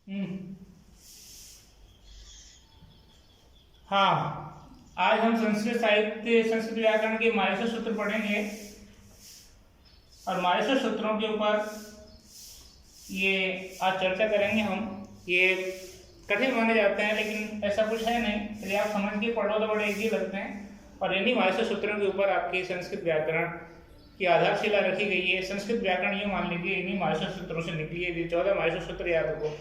हम्म, हाँ, आज हम संस्कृत साहित्य संस्कृत व्याकरण के माहेश्वर सूत्र पढ़ेंगे और माहेश्वर सूत्रों के ऊपर ये आज चर्चा करेंगे हम। ये कठिन माने जाते हैं लेकिन ऐसा कुछ है नहीं, यदि आप समझ के पढ़ो तो बड़े इजी लगते हैं। और इन्हीं माहेश्वर सूत्रों के ऊपर आपकी संस्कृत व्याकरण की आधारशिला रखी गई है। संस्कृत व्याकरण ये मान लीजिए इन्हीं माहेश्वर सूत्रों से निकली है। यदि 14 माहेश्वर सूत्र याद रखो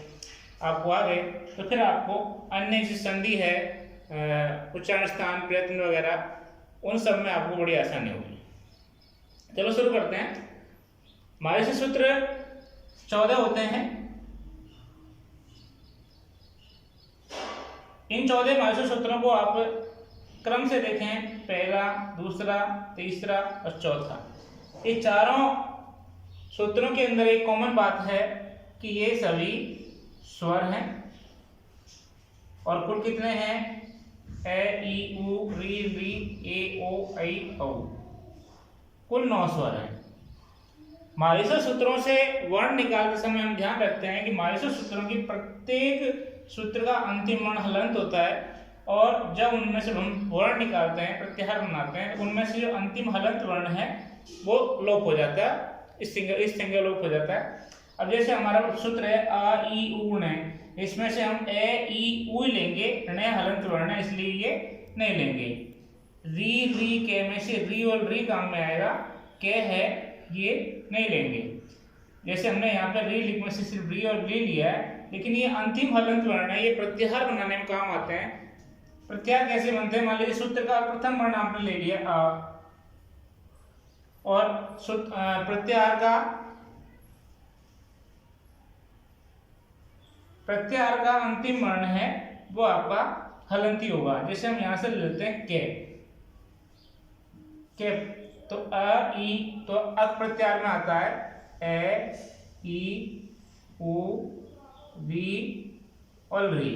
आपको आ गए तो फिर आपको अन्य जो संधि है, उच्चारण स्थान, प्रयत्न वगैरह, उन सब में आपको बड़ी आसानी होगी। चलो शुरू करते हैं। माहेश्वर सूत्र 14 होते हैं। इन 14 माहेश्वर सूत्रों को आप क्रम से देखें, पहला, दूसरा, तीसरा और चौथा। ये चारों सूत्रों के अंदर एक कॉमन बात है कि ये सभी स्वर हैं और कुल कितने हैं? ए, ई, उ, री, ए, ओ, ऐ, औ। कुल 9 स्वर हैं। माहेश्वर सूत्रों से वर्ण निकालते समय हम ध्यान रखते हैं कि माहेश्वर सूत्रों की प्रत्येक सूत्र का अंतिम वर्ण हलंत होता है और जब उनमें से हम वर्ण निकालते हैं, प्रत्याहार बनाते हैं, उनमें से जो अंतिम हलंत वर्ण है वो लोप हो जाता है, इस सिंगल लोप हो जाता है। अब जैसे हमारा सूत्र है आ, ई, उ, ने, इसमें से हम ए, ई, उ लेंगे, नया हलंत वर्ण है इसलिए ये नहीं लेंगे। री, के में से री और री काम में आएगा, के है ये नहीं लेंगे। जैसे हमने यहाँ पे री लिखने से सिर्फ री और री लिया है, लेकिन ये अंतिम हलंत वर्ण है, ये प्रत्याहार बनाने में काम आते हैं। प्रत्याहार कैसे बनते हैं? मान लीजिए सूत्र का प्रथम वर्ण आपने ले लिया आ, और प्रत्याहार का अंतिम वर्ण है वो आपका हलंती होगा। जैसे हम यहां से ले लेते हैं के, तो अ, ई, तो अक प्रत्याहार में आता है ए, ई, उ, री और री।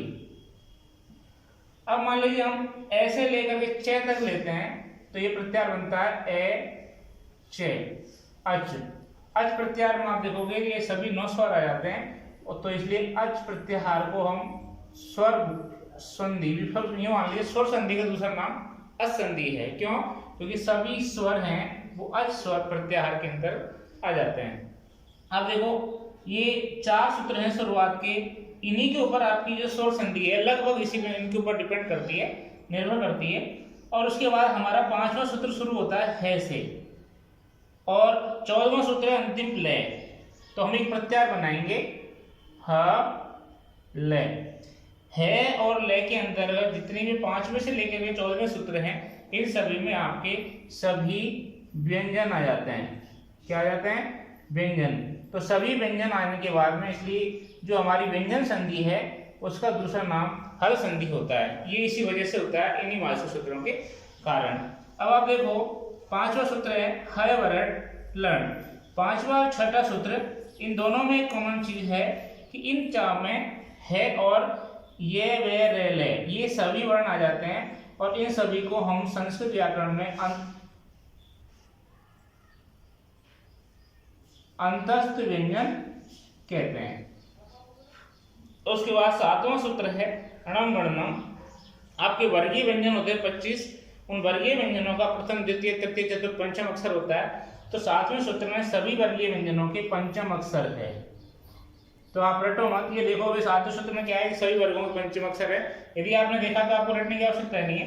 अब मान लीजिए हम ऐसे लेकर के चे तक लेते हैं तो ये प्रत्याहार बनता है ए, चे, अच। अच प्रत्याहार में आप देखोगे कि ये सभी 9 स्वर आ जाते हैं, और तो इसलिए अच प्रत्याहार को हम स्वर संधि, यूं मान लीजिए स्वर संधि का दूसरा नाम असंधि है। क्यों? क्योंकि सभी स्वर हैं वो अच स्वर प्रत्याहार के अंदर आ जाते हैं। अब देखो ये 4 सूत्र हैं शुरुआत के, इन्हीं के ऊपर आपकी जो स्वर संधि है लगभग इसी में इनके ऊपर डिपेंड करती है, निर्भर करती है। और उसके बाद हमारा 5वां सूत्र शुरू होता है से, और 14वां सूत्र है अंतिम लय। तो हम एक प्रत्याहार बनाएंगे ह, लय। है और लय के अंतर्गत जितने भी 5वें से लेकर के 14वें सूत्र हैं, इन सभी में आपके सभी व्यंजन आ जाते हैं। क्या आ जाते हैं? व्यंजन। तो सभी व्यंजन आने के बाद में, इसलिए जो हमारी व्यंजन संधि है उसका दूसरा नाम हल संधि होता है। ये इसी वजह से होता है, इन्हीं माहेश्वर सूत्रों के कारण। अब आप देखो 5वां सूत्र है ह, वरण, लण। 5वां और 6वां सूत्र, इन दोनों में एक कॉमन चीज है कि इन 4 में है और ये, वे, रे, ले, ये सभी वर्ण आ जाते हैं और इन सभी को हम संस्कृत व्याकरण में अंतस्थ व्यंजन कहते हैं। तो उसके बाद 7वां सूत्र है अणम गणनम। आपके वर्गीय व्यंजन होते हैं 25। उन वर्गीय व्यंजनों का प्रथम, द्वितीय, तृतीय, चतुर्थ, पंचम अक्षर होता है। तो 7वें सूत्र में सभी वर्गीय व्यंजनों के पंचम अक्षर है। तो आप रटो मत, ये देखो 7वें सूत्र में क्या है, सभी वर्गों में पंचम अक्षर है। यदि आपने देखा तो आपको रटने की आवश्यकता नहीं है।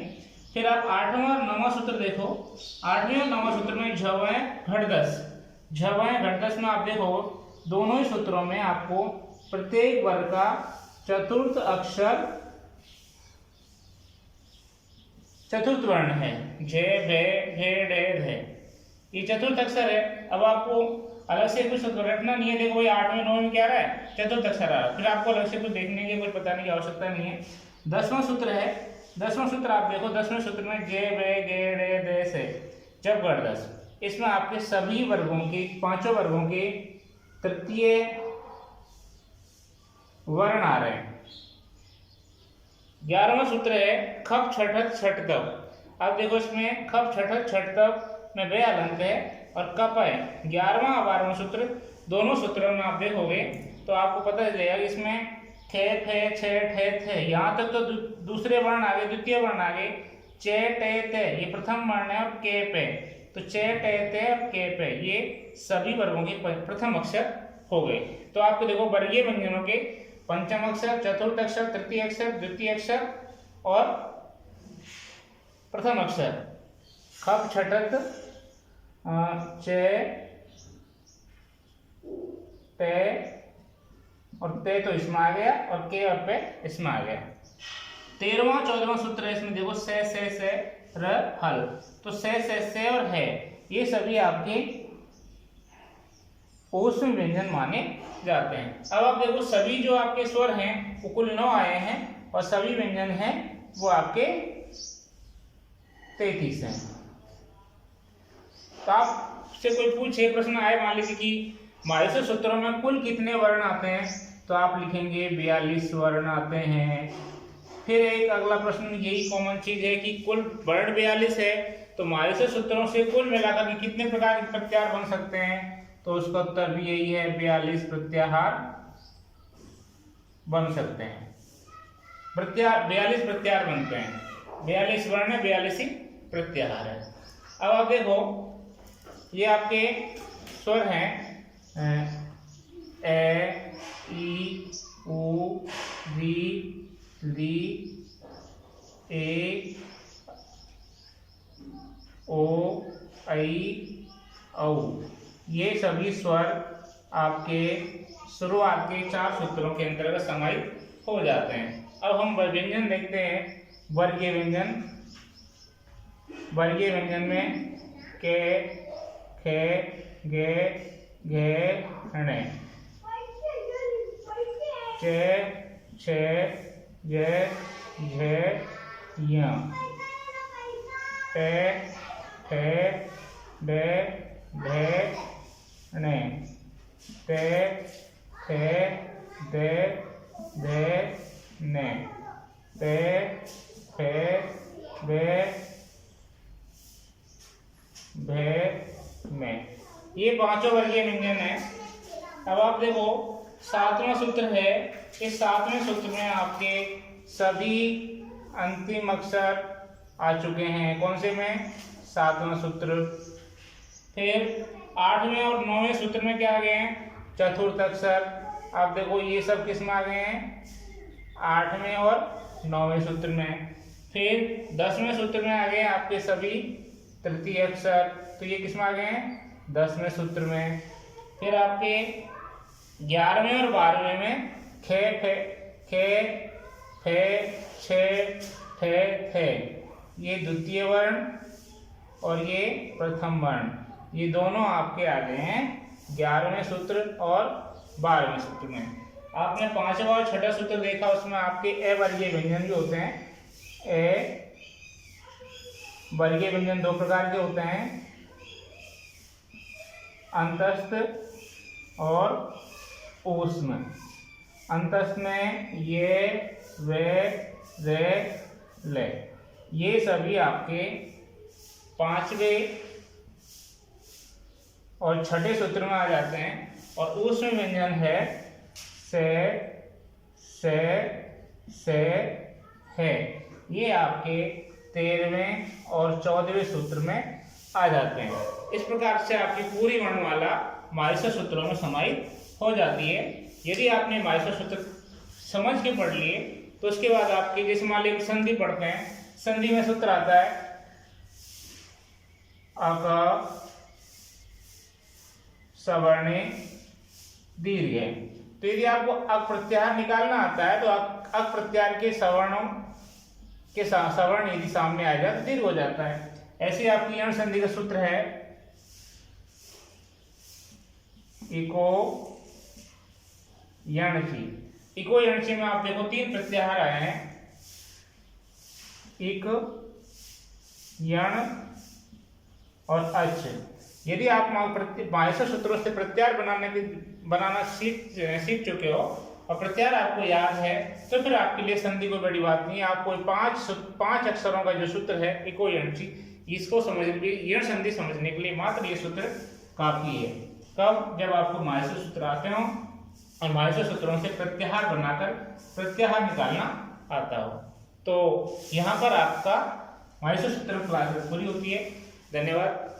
फिर आप 8वां और 9वां सूत्र देखो। 8वें और 9वां सूत्र में झवें घटदस, झवें घटदस में आप देखो दोनों ही सूत्रों में आपको प्रत्येक वर्ग का चतुर्थ अक्षर चतुर्थ वर्ण है। झे, भे, घे, डे, धे, ये चतुर्थ अक्षर है। अब आपको अलग से कुछ रटना नहीं है। देखो ये 8वें 9वें में क्या रहा है? चतुर्थ अक्षर आ रहा है। फिर आपको अलग से कुछ देखने की, कुछ बताने की आवश्यकता नहीं है। 10वां सूत्र है। 10वां सूत्र आप देखो, 10वें सूत्र में जे, बे, गे, डे, दे, से, जब, गढ़, दस। इसमें आपके सभी वर्गों के, 5 वर्गों के तृतीय वर्ण आ रहे हैं। 11वां सूत्र है खप, छठत, छठतव। अब देखो इसमें खप, छठत, छठतव में वे हलंत है और कप है। 11वां और 12वां सूत्र, दोनों सूत्रों में आप देखोगे तो आपको पता चलेगा कि इसमें खे फे छे ठे थे, यहाँ तक तो दूसरे वर्ण आ गए, द्वितीय वर्ण आ गए। चे टे ते ये प्रथम वर्ण है, और के पे, तो चे टे ते और के पे ये सभी वर्गों के प्रथम अक्षर हो गए। तो आपको देखो वर्गीय व्यंजनों के पंचम अक्षर, चतुर्थ अक्षर, तृतीय अक्षर, द्वितीय अक्षर और प्रथम अक्षर। खप छठत चे पे और ते तो इसमें आ गया, और के और पे इसमें आ गया। 13वां 14वां सूत्र है इसमें, देखो से र हल, तो से और है ये सभी आपके ऊष्म व्यंजन माने जाते हैं। अब आप देखो सभी जो आपके स्वर हैं वो कुल 9 आए हैं, और सभी व्यंजन हैं वो आपके 33 हैं। तो आपसे कोई पूछे, प्रश्न आए मान लीजिए कि 22 सूत्रों में कुल कितने वर्ण आते हैं, तो आप लिखेंगे 42 वर्ण आते हैं। फिर एक अगला प्रश्न यही कॉमन चीज है कि कुल वर्ण 42 है, तो 22 सूत्रों से कुल मिलाकर के कितने प्रकार के प्रत्याहार बन सकते हैं, तो उसका उत्तर भी यही है, 42 प्रत्याहार बन सकते हैं। 42 प्रत्याहार बनते हैं, 42 वर्ण है, 42 ही प्रत्याहार है। अब आप देखो ये आपके स्वर हैं ए ई उ री ली ए ओ ऐ औ, ये सभी स्वर आपके शुरुआत के 4 सूत्रों के अंतर्गत समाहित हो जाते हैं। अब हम व्यंजन देखते हैं, वर्गीय व्यंजन। वर्गीय व्यंजन में के खे गे घे णे, चे छे जे झे य, पे ठे डे ढे णे, ते थे दे धे ने, ते थे बे भे में, ये 5 वर्गीय व्यंजन है। अब आप देखो 7वां सूत्र है, इस 7वें सूत्र में आपके सभी अंतिम अक्षर आ चुके हैं। कौन से में? 7वां सूत्र। फिर 8वें और 9वें सूत्र में क्या आ गए हैं? चतुर्थ अक्षर। आप देखो ये सब किस में आ गए हैं? 8वें और 9वें सूत्र में। फिर 10वें सूत्र में आ गए आपके सभी तृतीय अक्षर, तो ये किस में आ गए हैं? 10वें सूत्र में। फिर आपके 11वें और 12वें में खे फे खे फे छे ठे थे, ये द्वितीय वर्ण और ये प्रथम वर्ण, ये दोनों आपके आ गए हैं 11वें सूत्र और 12वें सूत्र में। आपने 5वां और 6वां सूत्र देखा, उसमें आपके ए वर्गीय व्यंजन भी होते हैं। ए वर्गीय व्यंजन 2 प्रकार के होते हैं, अंतस्थ और ऊष्म। अंतस्थ में ये वे रे ले, ये सभी आपके 5वें और 6ठे सूत्र में आ जाते हैं। और ऊष्म व्यंजन है से है, ये आपके 13वें और 14वें सूत्र में आ जाते हैं। इस प्रकार से आपकी पूरी वर्णमाला 22 सूत्रों में समाहित हो जाती है। यदि आपने 22 सूत्र समझ के पढ़ लिए तो उसके बाद आपके जैसे मान लीजिए संधि पढ़ते हैं, संधि में सूत्र आता है अक सवर्णे दीर्घ। तो यदि आपको अक प्रत्याहार निकालना आता है तो अक प्रत्याहार के सवर्णों के सवर्ण यदि सामने आ जाए तो दीर्घ हो जाता है। ऐसे आपकी यण संधि का सूत्र है इको यणची। इको यणची में आप देखो 3 प्रत्याहार आए हैं, इक यण और अच। यदि आप 22 सूत्रों से प्रत्याहार बनाना सीख चुके हो और प्रत्याहार आपको याद है तो फिर आपके लिए संधि कोई बड़ी बात नहीं है। आपको 5 अक्षरों का जो सूत्र है इको यणची, इसको समझने यण संधि समझने के लिए मात्र ये सूत्र काफी है। कब? जब आपको 22 सूत्र आते हो और माइनस सूत्रों से प्रत्याहार बनाकर प्रत्याहार निकालना आता हो। तो यहाँ पर आपका माइनस सूत्र क्लास पूरी होती है। धन्यवाद।